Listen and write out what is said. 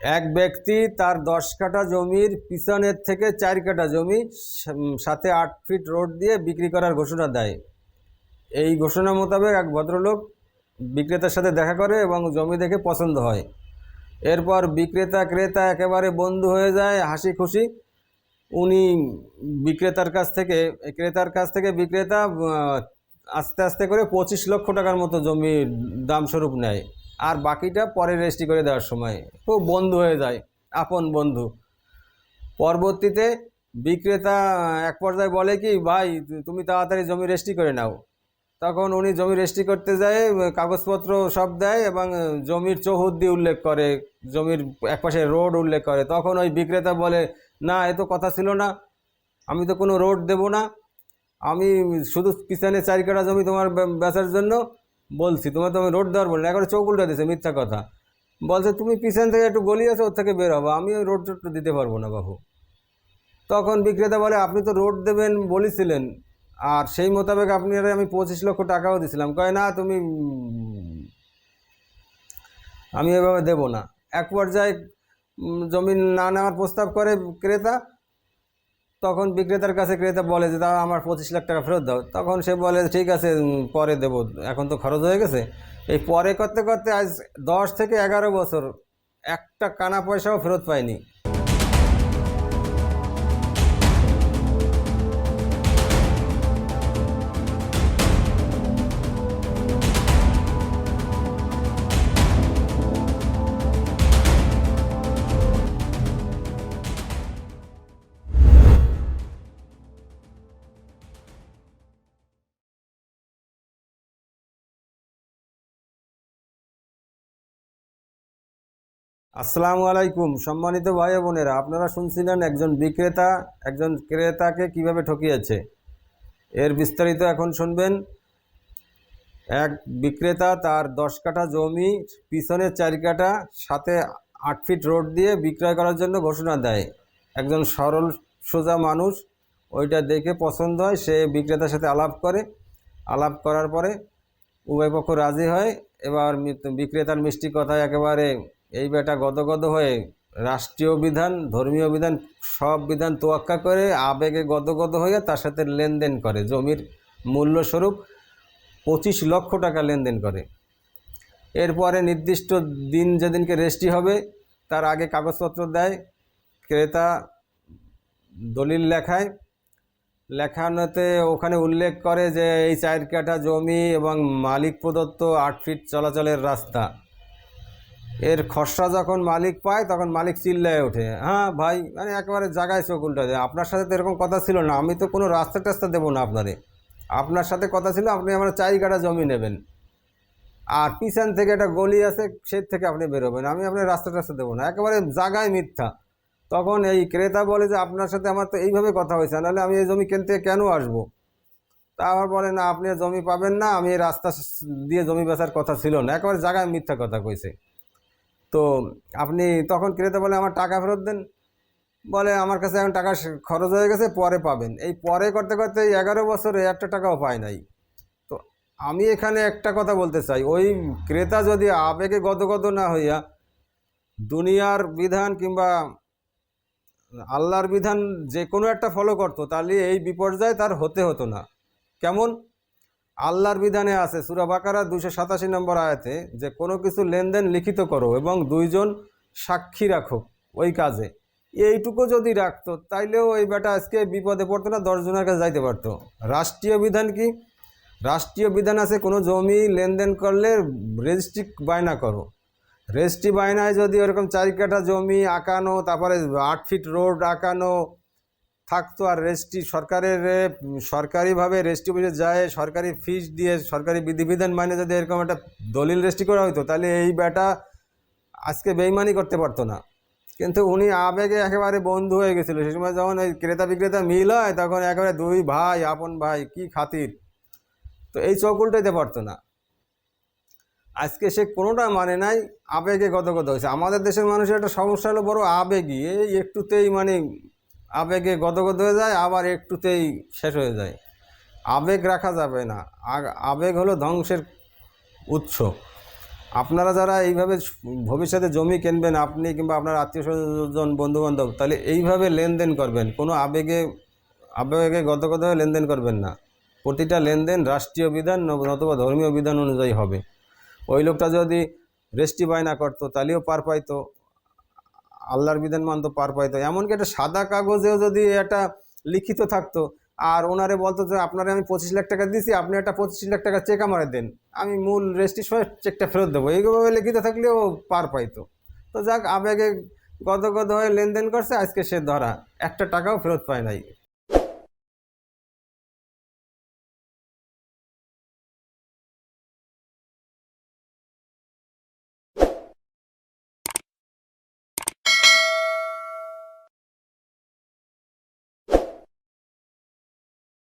এক ব্যক্তি তার 10 কাঠা জমির পিছনের থেকে 4 কাঠা জমি সাথে 8 ফিট রোড দিয়ে বিক্রি করার ঘোষণা দেয়। এই ঘোষণা মোতাবেক এক ভদ্রলোক বিক্রেতার সাথে দেখা করে এবং জমি দেখে পছন্দ হয়। এরপর বিক্রেতা ক্রেতা একেবারে বন্ধু হয়ে যায়, হাসি খুশি। উনি ক্রেতার কাছ থেকে বিক্রেতা আস্তে আস্তে করে 25 লক্ষ টাকার মতো জমির দাম স্বরূপ নেয়, আর বাকিটা পরে রেজিস্ট্রি করে দেওয়ার সময় খুব বন্ধু হয়ে যায়, আপন বন্ধু। পরবর্তীতে বিক্রেতা এক পর্যায়ে বলে কি, ভাই তুমি তাড়াতাড়ি জমি রেজিস্ট্রি করে নাও। তখন উনি জমি রেজিস্ট্রি করতে যায়, কাগজপত্র সব দেয় এবং জমির চৌহদ্দি উল্লেখ করে, জমির একপাশে রোড উল্লেখ করে। তখন ওই বিক্রেতা বলে, না এ তো কথা ছিল না, আমি তো কোনো রোড দেব না, আমি শুধু পিছনে 4 কাঠা জমি তোমার বেচার জন্য বলছি, তোমার তো আমি রোড দেওয়ার বলি না। একবারে চৌক উল্টা দিয়েছে, মিথ্যা কথা বলছে। তুমি পিছন থেকে একটু গলি আছে, ওর থেকে বের হবো, আমি ওই রোড দিতে পারবো না বাবু। তখন বিক্রেতা বলে, আপনি তো রোড দেবেন বলেছিলেন, আর সেই মোতাবেক আপনারা আমি 25 লক্ষ টাকাও দিয়েছিলাম। কয় না, তুমি আমি এভাবে দেব না। এক পর্যায়ে জমি না নেওয়ার প্রস্তাব করে ক্রেতা। তখন বিক্রেতার কাছে ক্রেতা বলে যে, দাদা আমার 25 লাখ টাকা ফেরত দাও। তখন সে বলে, ঠিক আছে পরে দেব, এখন তো খরচ হয়ে গেছে। এই পরে করতে করতে আজ 10 থেকে 11 বছর একটা কানা পয়সাও ফেরত পায়নি। আসসালামু আলাইকুম সম্মানিত ভাই বোনেরা, আপনারা শুনছিলেন একজন বিক্রেতা একজন ক্রেতাকে কিভাবে ঠকিয়েছে। এর বিস্তারিত এখন শুনবেন। এক বিক্রেতা তার 10 কাঠা জমি পিছনে 4 কাঠা সাথে 8 ফিট রোড দিয়ে বিক্রয় করার জন্য ঘোষণা দেয়। একজন সরল সোজা মানুষ ওইটা দেখে পছন্দ হয়, সে বিক্রেতার সাথে আলাপ করার পরে উভয় পক্ষ রাজি হয়। এবার বিক্রেতার মিষ্টি কথায় একেবারে এই বেটা গদগদ হয়ে রাষ্ট্রীয় বিধান, ধর্মীয় বিধান, সব বিধান তোয়াক্কা করে আবেগে গদগদ হয়ে তার সাথে লেনদেন করে, জমির মূল্যস্বরূপ 25 লক্ষ টাকা লেনদেন করে। এরপরে নির্দিষ্ট দিন যেদিনকে রেজিস্ট্রি হবে তার আগে কাগজপত্র দেয়। ক্রেতা দলিল লেখানোতে ওখানে উল্লেখ করে যে এই 4 কাঠা জমি এবং মালিক প্রদত্ত 8 ফিট চলাচলের রাস্তা। এর খসড়া যখন মালিক পায় তখন মালিক চিল্লায় ওঠে, হ্যাঁ ভাই, মানে একেবারে জায়গায় চোখ উল্টা দেয়, আপনার সাথে তো এরকম কথা ছিল না, আমি তো কোনো রাস্তা টাস্তা দেবো না আপনার সাথে কথা ছিল আপনি আমার 4 কাঠা জমি নেবেন, আর পিছন থেকে একটা গলি আছে সে থেকে আপনি বেরোবেন, আমি আপনার রাস্তা টাস্তা দেবো না, একেবারে জায়গায় মিথ্যা। তখন এই ক্রেতা বলে যে, আপনার সাথে আমার তো এইভাবে কথা হয়েছে, নাহলে আমি এই জমি কিনতে কেন আসবো। তা আবার বলে, না আপনি জমি পাবেন না, আমি এই রাস্তা দিয়ে জমি বেচার কথা ছিল না, একেবারে জায়গায় মিথ্যা কথা কইছে। তো আপনি তখন ক্রেতা বলে, আমার টাকা ফেরত দেন। বলে, আমার কাছে এখন টাকা খরচ হয়ে গেছে, পরে পাবেন। এই পরে করতে করতে 11 বছরে একটা টাকাও পায় নাই। তো আমি এখানে একটা কথা বলতে চাই, ওই ক্রেতা যদি আবেগে গদগদ না হইয়া দুনিয়ার বিধান কিংবা আল্লাহর বিধান যে কোনো একটা ফলো করতো, তাহলে এই বিপর্যয় তার হতে হতো না। কেমন? আল্লাহর বিধানে আছে সূরা বাকারা 287 নম্বর আয়াতে যে কোনো কিছু লেনদেন লিখিত করো এবং 2 জন সাক্ষী রাখো ওই কাজে। এইটুকু যদি রাখতো তাইলেও ওই বেটা আজকে বিপদে পড়তো না, 10 জনের কাছে যাইতে পারতো। রাষ্ট্রীয় বিধান কি? রাষ্ট্রীয় বিধান আছে, কোনো জমি লেনদেন করলে রেজিস্ট্রি বায়না করো। রেজিস্ট্রি বায়নায় যদি ওরকম 4 কাঠা জমি আঁকানো, তারপরে 8 ফিট রোড আঁকানো থাকতো, আর রেজিস্ট্রি সরকারিভাবে রেজিস্ট্রি অফিসে যায় সরকারি ফিস দিয়ে সরকারি বিধিবিধান মানে যদি এরকম একটা দলিল রেজিস্ট্রি করা হতো, তাহলে এই বেটা আজকে বেইমানি করতে পারতো না। কিন্তু উনি আবেগে একেবারে বন্ধু হয়ে গেছিলো। সে সময় যখন ওই ক্রেতা বিক্রেতা মিল হয় তখন একেবারে 2 ভাই, আপন ভাই, কি খাতির। তো এই চোখ উল্টাইতে পারতো না। আজকে সে কোনোটা মানে নাই, আবেগে গদগদ হয়েছে। আমাদের দেশের মানুষের একটা সমস্যা হলো বড় আবেগী, এই একটুতেই মানে আবেগে গদগদ হয়ে যায়, আবার একটুতেই শেষ হয়ে যায়। আবেগ রাখা যাবে না, আবেগ হলো ধ্বংসের উৎস। আপনারা যারা এইভাবে ভবিষ্যতে জমি কিনবেন, আপনি কিংবা আপনার আত্মীয় স্বজন বন্ধুবান্ধব, তাহলে এইভাবে লেনদেন করবেন, কোনো আবেগে গদগদ হয়ে লেনদেন করবেন না। প্রতিটা লেনদেন রাষ্ট্রীয় বিধান নতুবা ধর্মীয় বিধান অনুযায়ী হবে। ওই লোকটা যদি রেস্টি বায়না করতো তাহলেও পার পাইতো, আল্লাহর বিধান মানতো, পার পাইতো। এমনকি একটা সাদা কাগজেও যদি একটা লিখিত থাকতো, আর ওনারে বলতো যে আপনারে আমি 25 লাখ টাকা দিয়েছি, আপনি একটা 25 লাখ টাকা চেক আমারে দেন, আমি মূল রেজিস্ট্রি সহ চেকটা ফেরত দেবো, এইভাবে লিখিত থাকলেও পার পাইতো। তো যাক, আবেগে গদগদ হয়ে লেনদেন করছে, আজকে সে ধরা, একটা টাকাও ফেরত পায় নাই।